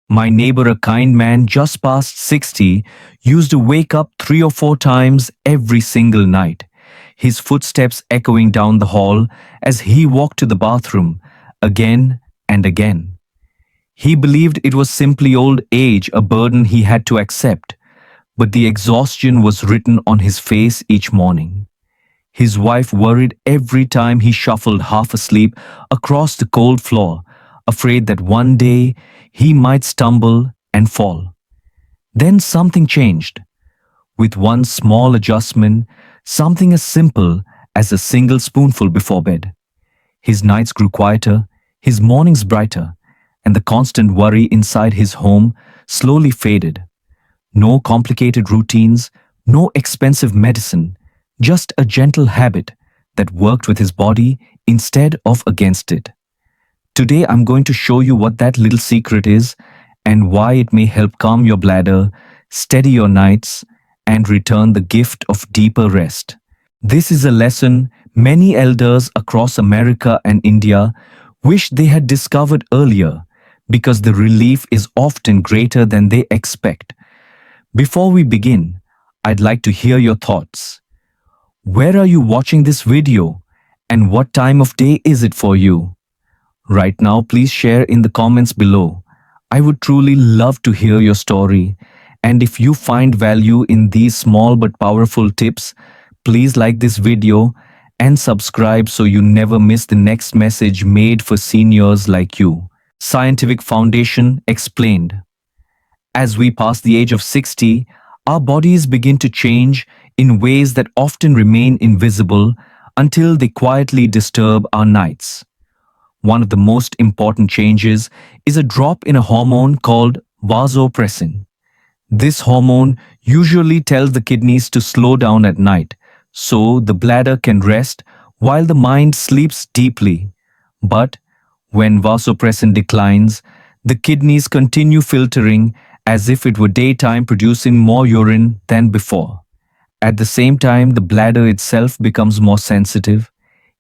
My neighbor, a kind man just past 60, used to wake up 3 or 4 times every single night, his footsteps echoing down the hall as he walked to the bathroom again and again. He believed it was simply old age, a burden he had to accept, but the exhaustion was written on his face each morning. His wife worried every time he shuffled half asleep across the cold floor, afraid that one day he might stumble and fall. Then something changed. With one small adjustment, something as simple as a single spoonful before bed. His nights grew quieter, his mornings brighter, and the constant worry inside his home slowly faded. No complicated routines, no expensive medicine, just a gentle habit that worked with his body instead of against it. Today I'm going to show you what that little secret is and why it may help calm your bladder, steady your nights, and return the gift of deeper rest. This is a lesson many elders across America and India wish they had discovered earlier because the relief is often greater than they expect. Before we begin, I'd like to hear your thoughts. Where are you watching this video and what time of day is it for you? Right now, please share in the comments below. I would truly love to hear your story. And if you find value in these small but powerful tips, please like this video and subscribe so you never miss the next message made for seniors like you. Scientific Foundation explained. As we pass the age of 60, our bodies begin to change in ways that often remain invisible until they quietly disturb our nights. One of the most important changes is a drop in a hormone called vasopressin. This hormone usually tells the kidneys to slow down at night, so the bladder can rest while the mind sleeps deeply. But when vasopressin declines, the kidneys continue filtering as if it were daytime, producing more urine than before. At the same time, the bladder itself becomes more sensitive.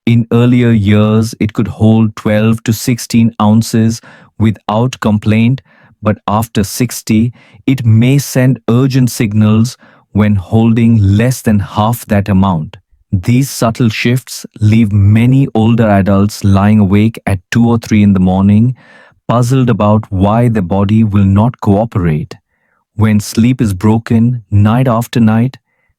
In earlier years, it could hold 12 to 16 ounces without complaint, but after 60, it may send urgent signals when holding less than half that amount. These subtle shifts leave many older adults lying awake at 2 or 3 in the morning, puzzled about why the body will not cooperate. When sleep is broken night after night,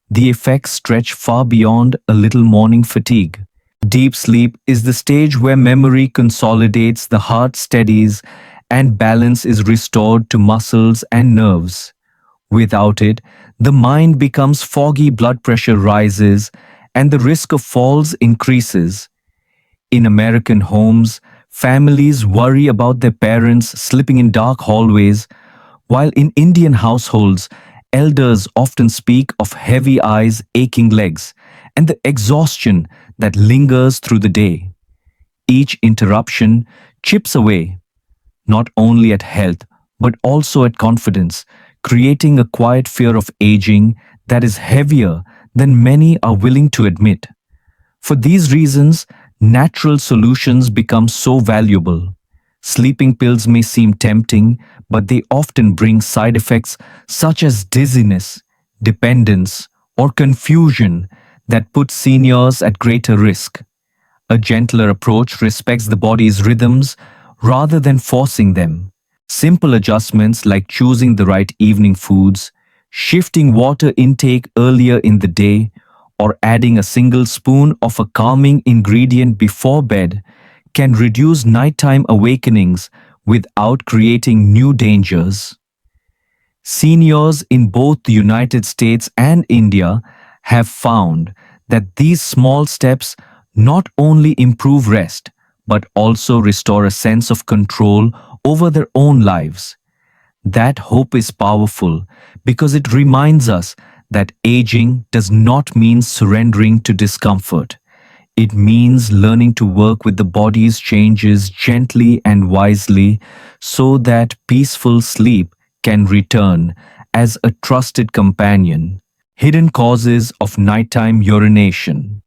the effects stretch far beyond a little morning fatigue. Deep sleep is the stage where memory consolidates, the heart steadies, and balance is restored to muscles and nerves. Without it, the mind becomes foggy, blood pressure rises, and the risk of falls increases. In American homes, families worry about their parents slipping in dark hallways, while in Indian households, elders often speak of heavy eyes, aching legs, and the exhaustion that lingers through the day. Each interruption chips away, not only at health, but also at confidence, creating a quiet fear of aging that is heavier than many are willing to admit. For these reasons, natural solutions become so valuable. Sleeping pills may seem tempting, but they often bring side effects such as dizziness, dependence, or confusion that put seniors at greater risk. A gentler approach respects the body's rhythms rather than forcing them. Simple adjustments like choosing the right evening foods, shifting water intake earlier in the day, or adding a single spoon of a calming ingredient before bed can reduce nighttime awakenings without creating new dangers. Seniors in both the United States and India have found that these small steps not only improve rest, but also restore a sense of control over their own lives. That hope is powerful because it reminds us that aging does not mean surrendering to discomfort. It means learning to work with the body's changes gently and wisely so that peaceful sleep can return as a trusted companion. Hidden causes of nighttime urination.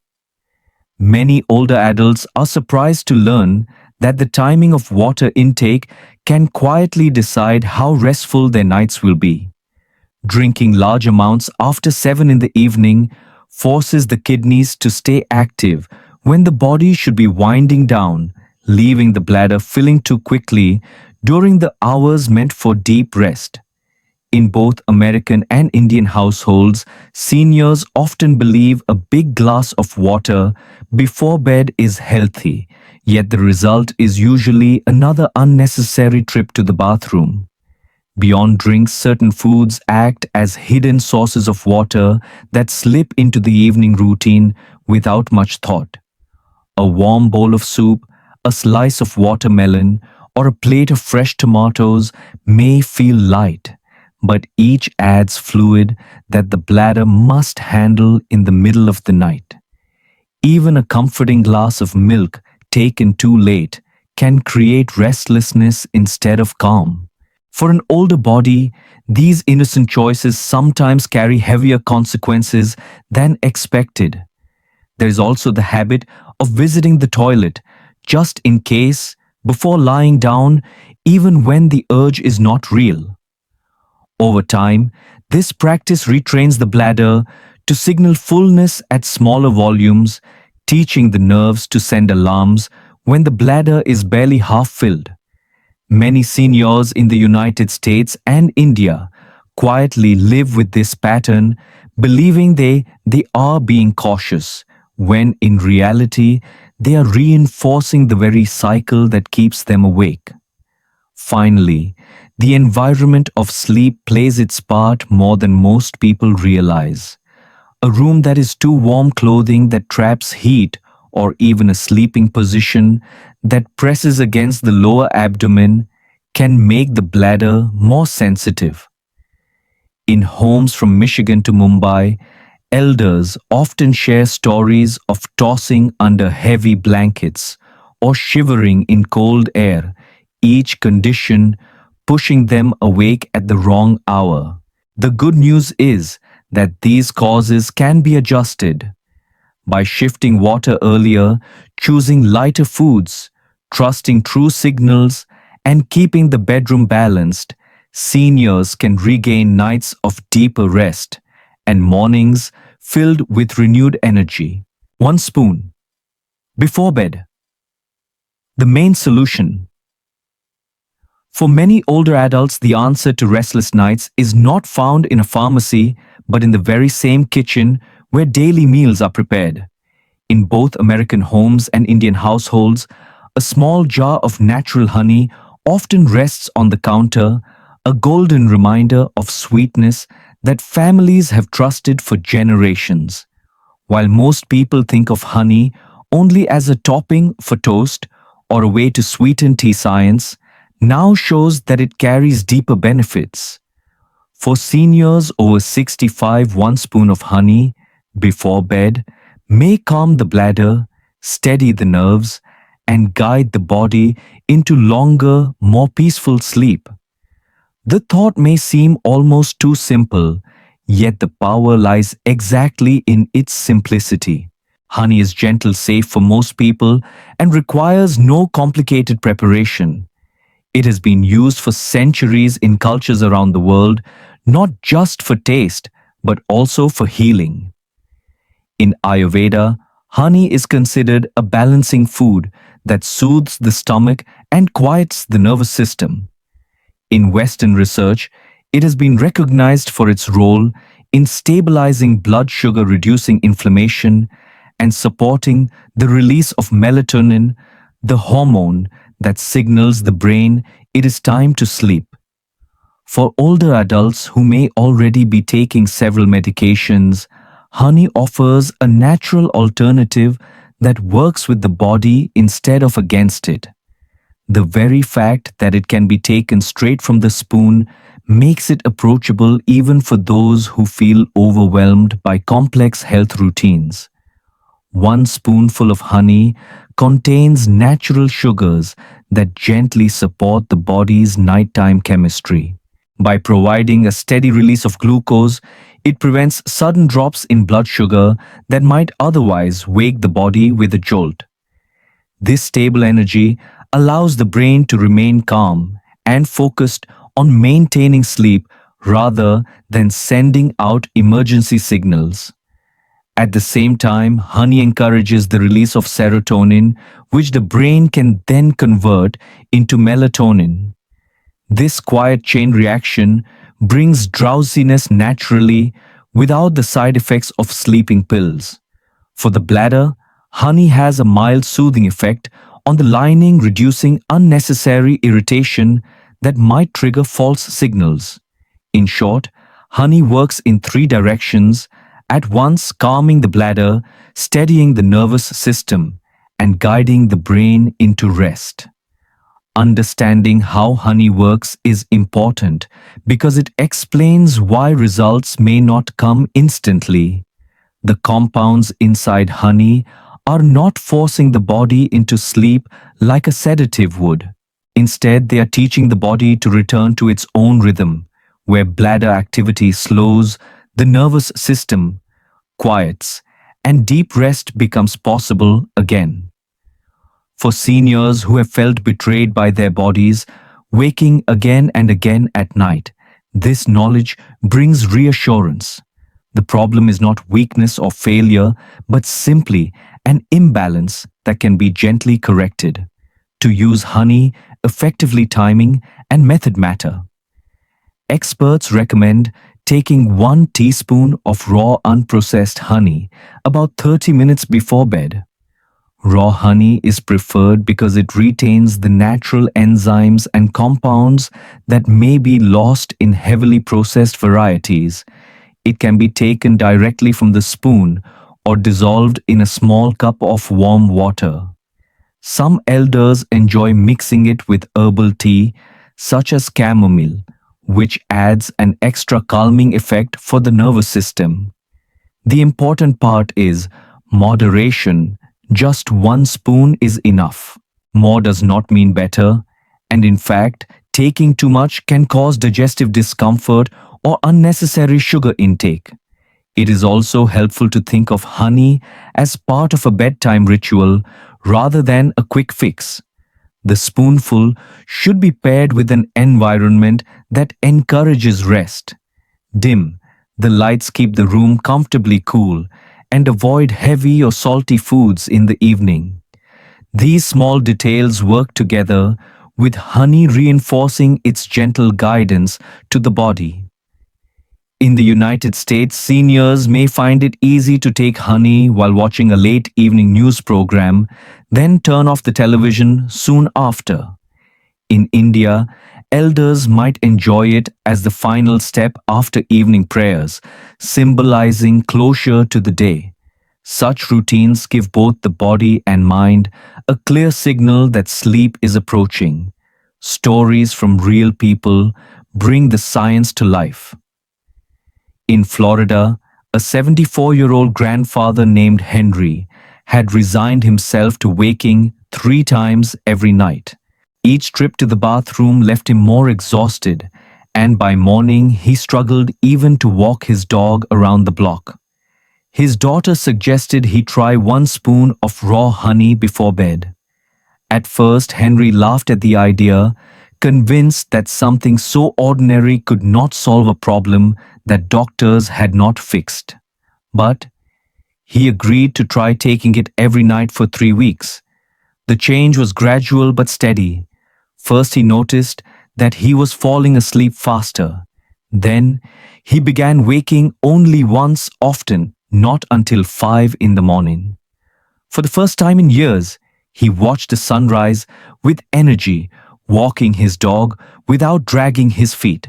Many older adults are surprised to learn that the timing of water intake can quietly decide how restful their nights will be. Drinking large amounts after 7 in the evening forces the kidneys to stay active when the body should be winding down, leaving the bladder filling too quickly during the hours meant for deep rest. In both American and Indian households, seniors often believe a big glass of water before bed is healthy, yet the result is usually another unnecessary trip to the bathroom. Beyond drinks, certain foods act as hidden sources of water that slip into the evening routine without much thought. A warm bowl of soup, a slice of watermelon, or a plate of fresh tomatoes may feel light, but each adds fluid that the bladder must handle in the middle of the night. Even a comforting glass of milk taken too late can create restlessness instead of calm. For an older body, these innocent choices sometimes carry heavier consequences than expected. There is also the habit of visiting the toilet just in case before lying down, even when the urge is not real. Over time, this practice retrains the bladder to signal fullness at smaller volumes, teaching the nerves to send alarms when the bladder is barely half filled. Many seniors in the United States and India quietly live with this pattern, believing they are being cautious, when in reality they are reinforcing the very cycle that keeps them awake. Finally, the environment of sleep plays its part more than most people realize. A room that is too warm, clothing that traps heat, or even a sleeping position that presses against the lower abdomen can make the bladder more sensitive. In homes from Michigan to Mumbai, elders often share stories of tossing under heavy blankets or shivering in cold air, each condition pushing them awake at the wrong hour. The good news is that these causes can be adjusted. By shifting water earlier, choosing lighter foods, trusting true signals, and keeping the bedroom balanced, seniors can regain nights of deeper rest and mornings filled with renewed energy. 1 spoon. Before bed. The main solution. For many older adults, the answer to restless nights is not found in a pharmacy, but in the very same kitchen where daily meals are prepared. In both American homes and Indian households, a small jar of natural honey often rests on the counter, a golden reminder of sweetness that families have trusted for generations. While most people think of honey only as a topping for toast or a way to sweeten tea, science now shows that it carries deeper benefits. For seniors over 65, 1 spoon of honey before bed may calm the bladder, steady the nerves, and guide the body into longer, more peaceful sleep. The thought may seem almost too simple, yet the power lies exactly in its simplicity. Honey is gentle, safe for most people, and requires no complicated preparation. It has been used for centuries in cultures around the world, not just for taste, but also for healing. In Ayurveda, honey is considered a balancing food that soothes the stomach and quiets the nervous system. In Western research, it has been recognized for its role in stabilizing blood sugar, reducing inflammation, and supporting the release of melatonin, the hormone that signals the brain it is time to sleep. For older adults who may already be taking several medications, honey offers a natural alternative that works with the body instead of against it. The very fact that it can be taken straight from the spoon makes it approachable even for those who feel overwhelmed by complex health routines. 1 spoonful of honey contains natural sugars that gently support the body's nighttime chemistry. By providing a steady release of glucose, it prevents sudden drops in blood sugar that might otherwise wake the body with a jolt. This stable energy allows the brain to remain calm and focused on maintaining sleep rather than sending out emergency signals. At the same time, honey encourages the release of serotonin, which the brain can then convert into melatonin. This quiet chain reaction brings drowsiness naturally without the side effects of sleeping pills. For the bladder, honey has a mild soothing effect on the lining, reducing unnecessary irritation that might trigger false signals. In short, honey works in three directions, at once calming the bladder, steadying the nervous system, and guiding the brain into rest. Understanding how honey works is important because it explains why results may not come instantly. The compounds inside honey are not forcing the body into sleep like a sedative would. Instead, they are teaching the body to return to its own rhythm, where bladder activity slows, the nervous system quiets, and deep rest becomes possible again. For seniors who have felt betrayed by their bodies, waking again and again at night, this knowledge brings reassurance. The problem is not weakness or failure, but simply an imbalance that can be gently corrected. To use honey, effectively timing and method matter. Experts recommend taking 1 teaspoon of raw unprocessed honey about 30 minutes before bed. Raw honey is preferred because it retains the natural enzymes and compounds that may be lost in heavily processed varieties. It can be taken directly from the spoon or dissolved in a small cup of warm water. Some elders enjoy mixing it with herbal tea, such as chamomile, which adds an extra calming effect for the nervous system. The important part is moderation. Just 1 spoon is enough. More does not mean better, and in fact, taking too much can cause digestive discomfort or unnecessary sugar intake. It is also helpful to think of honey as part of a bedtime ritual rather than a quick fix. The spoonful should be paired with an environment that encourages rest. Dim the lights, keep the room comfortably cool, and avoid heavy or salty foods in the evening. These small details work together, with honey reinforcing its gentle guidance to the body. In the United States, seniors may find it easy to take honey while watching a late evening news program, then turn off the television soon after. In India, elders might enjoy it as the final step after evening prayers, symbolizing closure to the day. Such routines give both the body and mind a clear signal that sleep is approaching. Stories from real people bring the science to life. In Florida, a 74-year-old grandfather named Henry had resigned himself to waking 3 times every night. Each trip to the bathroom left him more exhausted, and by morning he struggled even to walk his dog around the block. His daughter suggested he try 1 spoon of raw honey before bed. At first, Henry laughed at the idea, convinced that something so ordinary could not solve a problem that doctors had not fixed. But he agreed to try taking it every night for 3 weeks. The change was gradual but steady. First, he noticed that he was falling asleep faster. Then, he began waking only once often, not until 5 in the morning. For the first time in years, he watched the sunrise with energy, walking his dog without dragging his feet.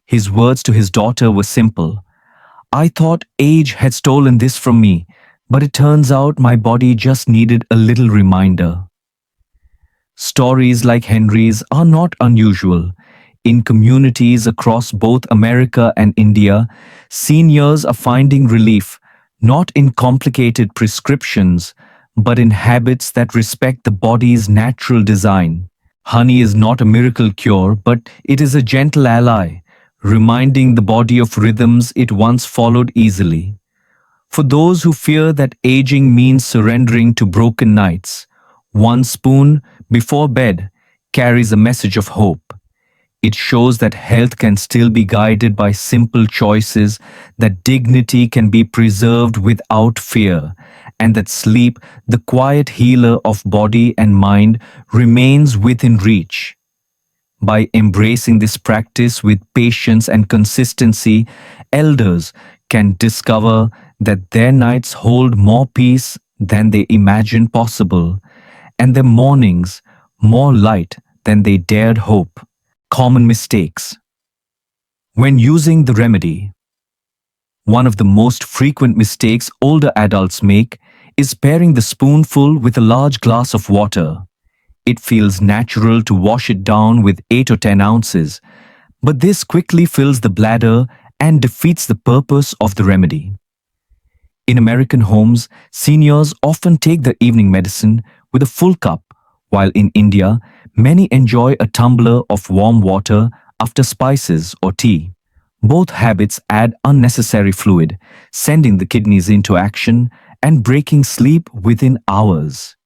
His words to his daughter were simple. "I thought age had stolen this from me, but it turns out my body just needed a little reminder." Stories like Henry's are not unusual. In communities across both America and India, seniors are finding relief not in complicated prescriptions, but in habits that respect the body's natural design. Honey is not a miracle cure, but it is a gentle ally, reminding the body of rhythms it once followed easily. For those who fear that aging means surrendering to broken nights, 1 spoon before bed carries a message of hope. It shows that health can still be guided by simple choices, that dignity can be preserved without fear, and that sleep, the quiet healer of body and mind, remains within reach. By embracing this practice with patience and consistency, elders can discover that their nights hold more peace than they imagined possible, and their mornings more light than they dared hope. Common mistakes. When using the remedy, one of the most frequent mistakes older adults make is pairing the spoonful with a large glass of water. It feels natural to wash it down with 8 or 10 ounces, but this quickly fills the bladder and defeats the purpose of the remedy. In American homes, seniors often take their evening medicine with a full cup, while in India, many enjoy a tumbler of warm water after spices or tea. Both habits add unnecessary fluid, sending the kidneys into action and breaking sleep within hours.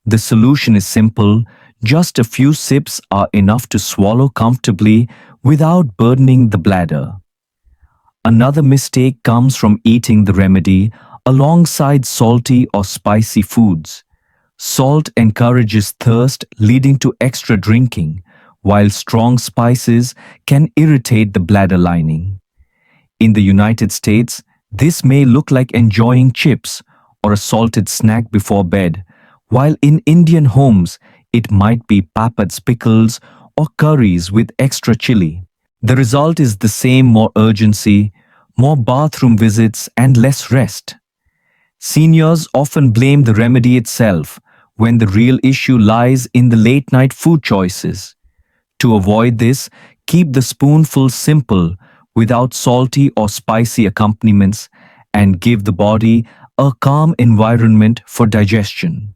The solution is simple, just a few sips are enough to swallow comfortably without burdening the bladder. Another mistake comes from eating the remedy alongside salty or spicy foods. Salt encourages thirst, leading to extra drinking, while strong spices can irritate the bladder lining. In the United States, this may look like enjoying chips or a salted snack before bed, while in Indian homes, it might be papad's pickles or curries with extra chili. The result is the same: more urgency, more bathroom visits, and less rest. Seniors often blame the remedy itself when the real issue lies in the late night food choices. To avoid this, keep the spoonful simple without salty or spicy accompaniments and give the body a calm environment for digestion.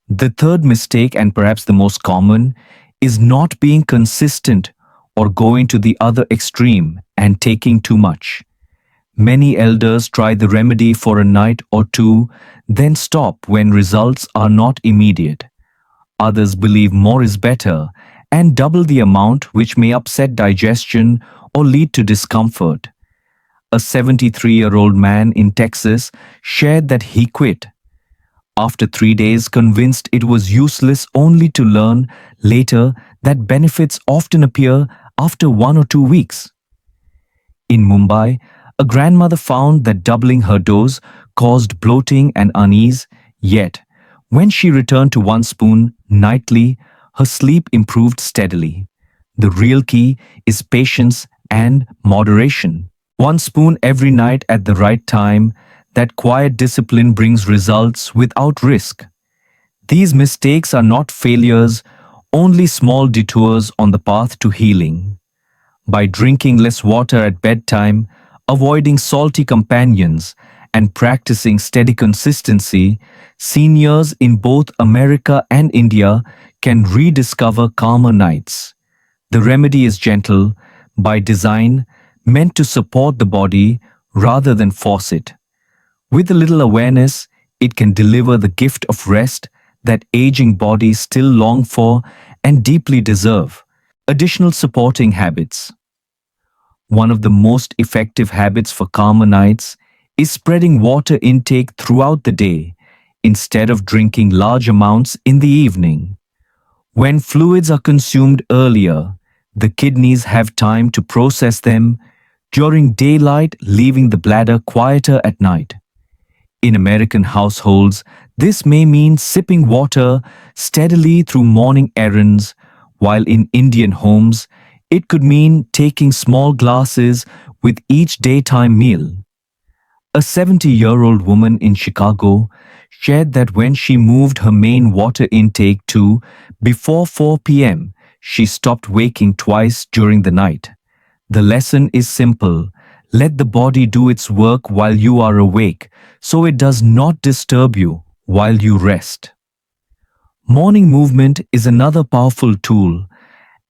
The third mistake, and perhaps the most common, is not being consistent or going to the other extreme and taking too much. Many elders try the remedy for a night or two, then stop when results are not immediate. Others believe more is better and double the amount, which may upset digestion or lead to discomfort. A 73-year-old man in Texas shared that he quit after 3 days, convinced it was useless, only to learn later that benefits often appear after 1 or 2 weeks. In Mumbai, a grandmother found that doubling her dose caused bloating and unease, yet, when she returned to one spoon nightly, her sleep improved steadily. The real key is patience and moderation. One spoon every night at the right time, that quiet discipline brings results without risk. These mistakes are not failures, only small detours on the path to healing. By drinking less water at bedtime, avoiding salty companions, and practicing steady consistency, seniors in both America and India can rediscover calmer nights. The remedy is gentle, by design, meant to support the body rather than force it. With a little awareness, it can deliver the gift of rest that aging bodies still long for and deeply deserve. Additional supporting habits. One of the most effective habits for calmer nights is spreading water intake throughout the day instead of drinking large amounts in the evening. When fluids are consumed earlier, the kidneys have time to process them during daylight, leaving the bladder quieter at night. In American households, this may mean sipping water steadily through morning errands, while in Indian homes, it could mean taking small glasses with each daytime meal. A 70-year-old woman in Chicago shared that when she moved her main water intake to before 4 p.m., she stopped waking twice during the night. The lesson is simple: let the body do its work while you are awake, so it does not disturb you while you rest. Morning movement is another powerful tool.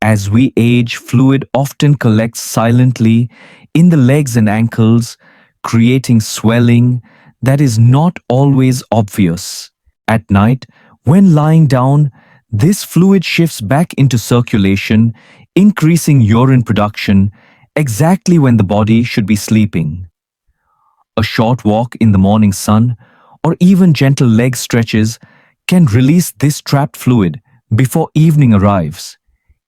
As we age, fluid often collects silently in the legs and ankles, creating swelling that is not always obvious. At night, when lying down, This fluid shifts back into circulation, increasing urine production exactly when the body should be sleeping. A short walk in the morning sun or even gentle leg stretches can release this trapped fluid before evening arrives.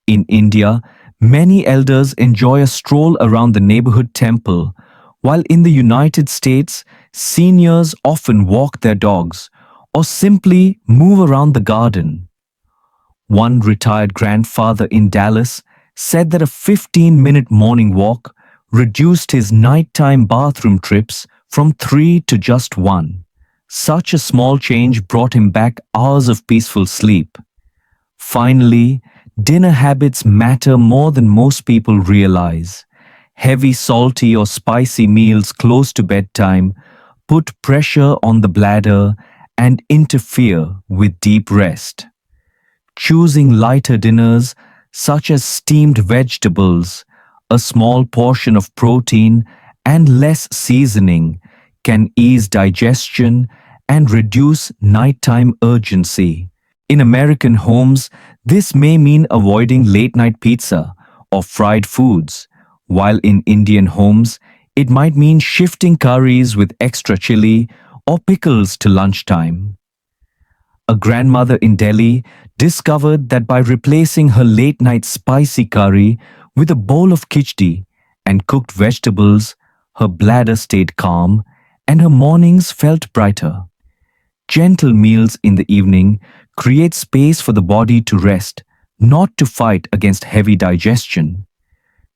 In India, many elders enjoy a stroll around the neighborhood temple, while in the United States, seniors often walk their dogs or simply move around the garden. One retired grandfather in Dallas said that a 15-minute morning walk reduced his nighttime bathroom trips from 3 to just 1. Such a small change brought him back hours of peaceful sleep. Finally, dinner habits matter more than most people realize. Heavy, salty, or spicy meals close to bedtime put pressure on the bladder and interfere with deep rest. Choosing lighter dinners, such as steamed vegetables, a small portion of protein, and less seasoning, can ease digestion and reduce nighttime urgency. In American homes, this may mean avoiding late night pizza or fried foods, while in Indian homes, it might mean shifting curries with extra chili or pickles to lunchtime. A grandmother in Delhi discovered that by replacing her late night spicy curry with a bowl of khichdi and cooked vegetables, her bladder stayed calm and her mornings felt brighter. Gentle meals in the evening create space for the body to rest, not to fight against heavy digestion.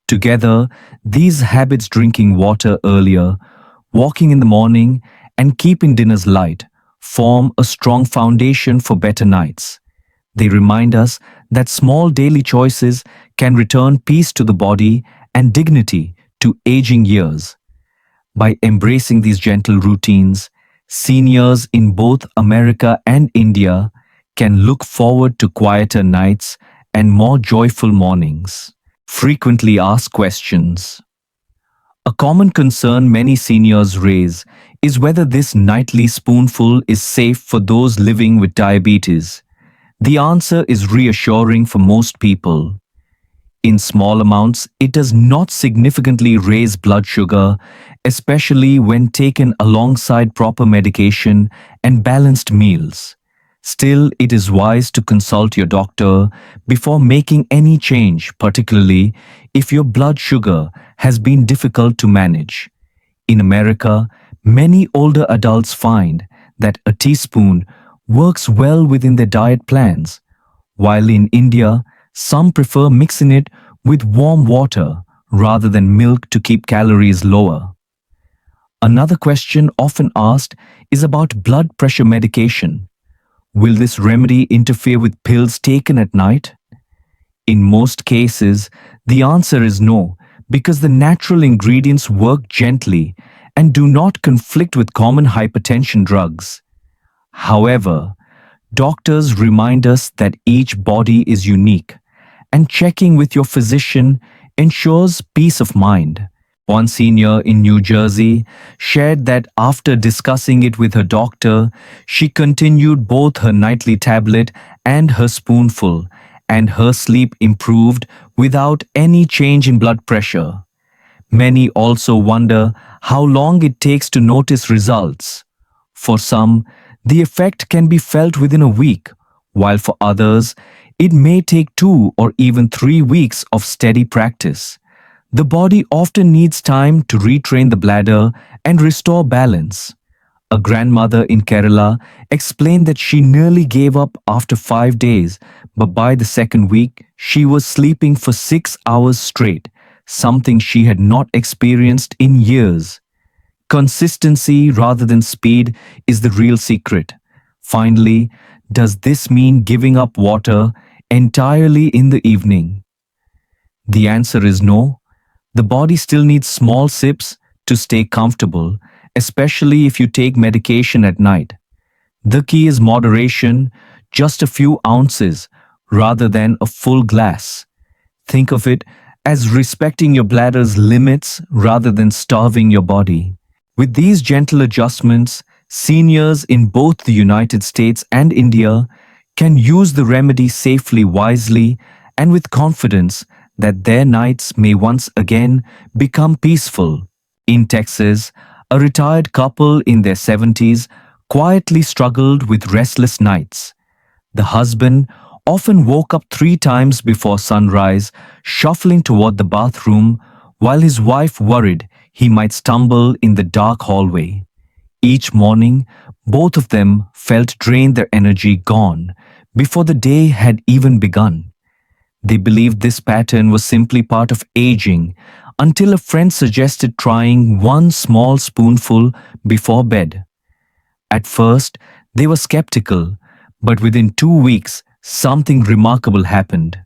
Together, these habits, drinking water earlier, walking in the morning, and keeping dinners light, form a strong foundation for better nights. They remind us that small daily choices can return peace to the body and dignity to aging years. By embracing these gentle routines, seniors in both America and India can look forward to quieter nights and more joyful mornings. Frequently asked questions. A common concern many seniors raise is whether this nightly spoonful is safe for those living with diabetes. The answer is reassuring for most people. In small amounts, it does not significantly raise blood sugar, especially when taken alongside proper medication and balanced meals. Still, it is wise to consult your doctor before making any change, particularly if your blood sugar has been difficult to manage. In America, many older adults find that a teaspoon works well within their diet plans, while in India, some prefer mixing it with warm water rather than milk to keep calories lower. Another question often asked is about blood pressure medication. Will this remedy interfere with pills taken at night? In most cases, the answer is no, because the natural ingredients work gently and do not conflict with common hypertension drugs. However, doctors remind us that each body is unique, and checking with your physician ensures peace of mind. One senior in New Jersey shared that after discussing it with her doctor, she continued both her nightly tablet and her spoonful, and her sleep improved without any change in blood pressure. Many also wonder how long it takes to notice results. For some, the effect can be felt within a week, while for others, it may take 2 or even 3 weeks of steady practice. The body often needs time to retrain the bladder and restore balance. A grandmother in Kerala explained that she nearly gave up after 5 days, but by the second week, she was sleeping for 6 hours straight, something she had not experienced in years. Consistency rather than speed is the real secret. Finally, does this mean giving up water entirely in the evening? The answer is no. The body still needs small sips to stay comfortable, especially if you take medication at night. The key is moderation, just a few ounces rather than a full glass. Think of it as respecting your bladder's limits rather than starving your body. With these gentle adjustments, seniors in both the United States and India can use the remedy safely, wisely, and with confidence that their nights may once again become peaceful. In Texas, a retired couple in their 70s quietly struggled with restless nights. The husband often woke up 3 times before sunrise, shuffling toward the bathroom, while his wife worried he might stumble in the dark hallway. Each morning, both of them felt drained, their energy gone, before the day had even begun. They believed this pattern was simply part of aging until a friend suggested trying one small spoonful before bed. At first, they were skeptical, but within 2 weeks, something remarkable happened.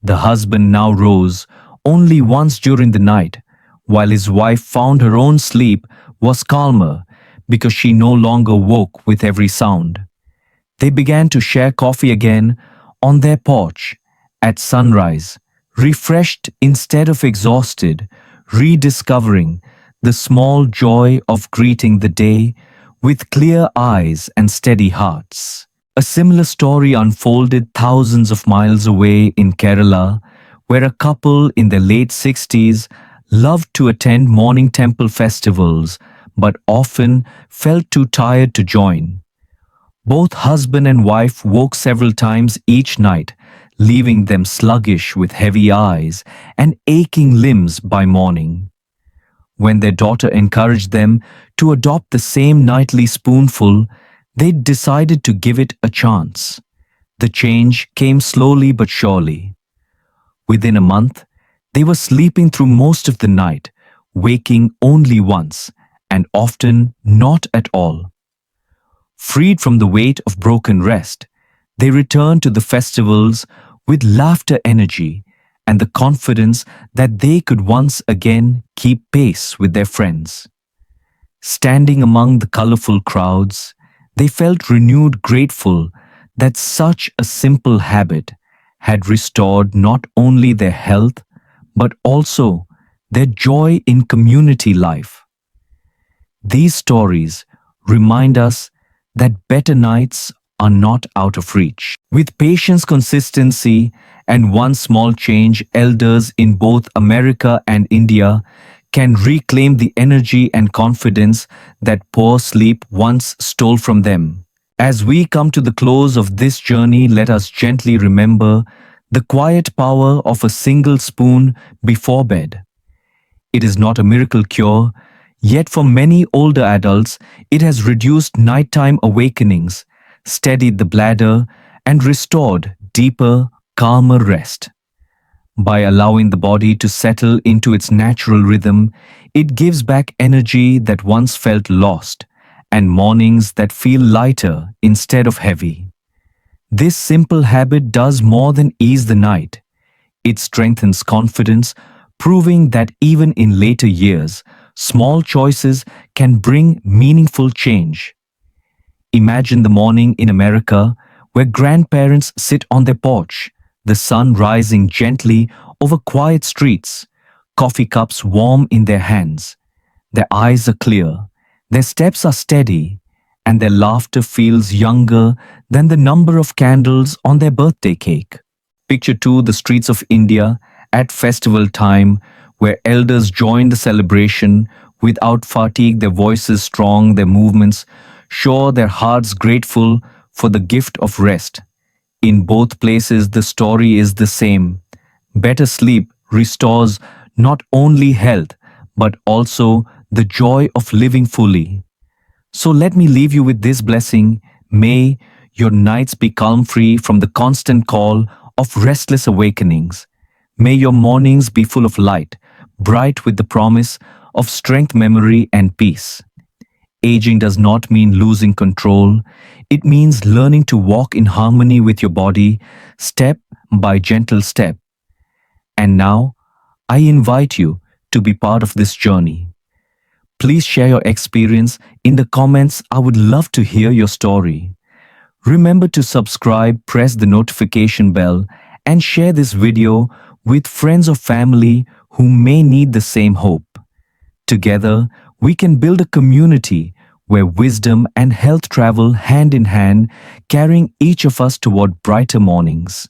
The husband now rose only once during the night, while his wife found her own sleep was calmer because she no longer woke with every sound. They began to share coffee again on their porch at sunrise, refreshed instead of exhausted, rediscovering the small joy of greeting the day with clear eyes and steady hearts. A similar story unfolded thousands of miles away in Kerala, where a couple in their late 60s loved to attend morning temple festivals but often felt too tired to join. Both husband and wife woke several times each night, leaving them sluggish with heavy eyes and aching limbs by morning. When their daughter encouraged them to adopt the same nightly spoonful, they decided to give it a chance. The change came slowly but surely. Within a month, they were sleeping through most of the night, waking only once, and often not at all. Freed from the weight of broken rest, they returned to the festivals with laughter, energy, and the confidence that they could once again keep pace with their friends. Standing among the colorful crowds, they felt renewed, grateful that such a simple habit had restored not only their health but also their joy in community life. These stories remind us that better nights are not out of reach. With patience, consistency, and one small change, elders in both America and India can reclaim the energy and confidence that poor sleep once stole from them. As we come to the close of this journey, let us gently remember the quiet power of a single spoon before bed. It is not a miracle cure, yet for many older adults, it has reduced nighttime awakenings, steadied the bladder, and restored deeper, calmer rest. By allowing the body to settle into its natural rhythm, it gives back energy that once felt lost and mornings that feel lighter instead of heavy. This simple habit does more than ease the night. It strengthens confidence, proving that even in later years, small choices can bring meaningful change. Imagine the morning in America where grandparents sit on their porch, the sun rising gently over quiet streets, coffee cups warm in their hands. Their eyes are clear, their steps are steady, and their laughter feels younger than the number of candles on their birthday cake. Picture too the streets of India at festival time, where elders join the celebration without fatigue, their voices strong, their movements sure, their hearts grateful for the gift of rest. In both places, the story is the same. Better sleep restores not only health, but also the joy of living fully. So let me leave you with this blessing. May your nights be calm, free from the constant call of restless awakenings. May your mornings be full of light, bright with the promise of strength, memory, and peace. Aging does not mean losing control. It means learning to walk in harmony with your body, step by gentle step. And now, I invite you to be part of this journey. Please share your experience in the comments. I would love to hear your story. Remember to subscribe, press the notification bell, and share this video with friends or family who may need the same hope. Together, we can build a community where wisdom and health travel hand in hand, carrying each of us toward brighter mornings.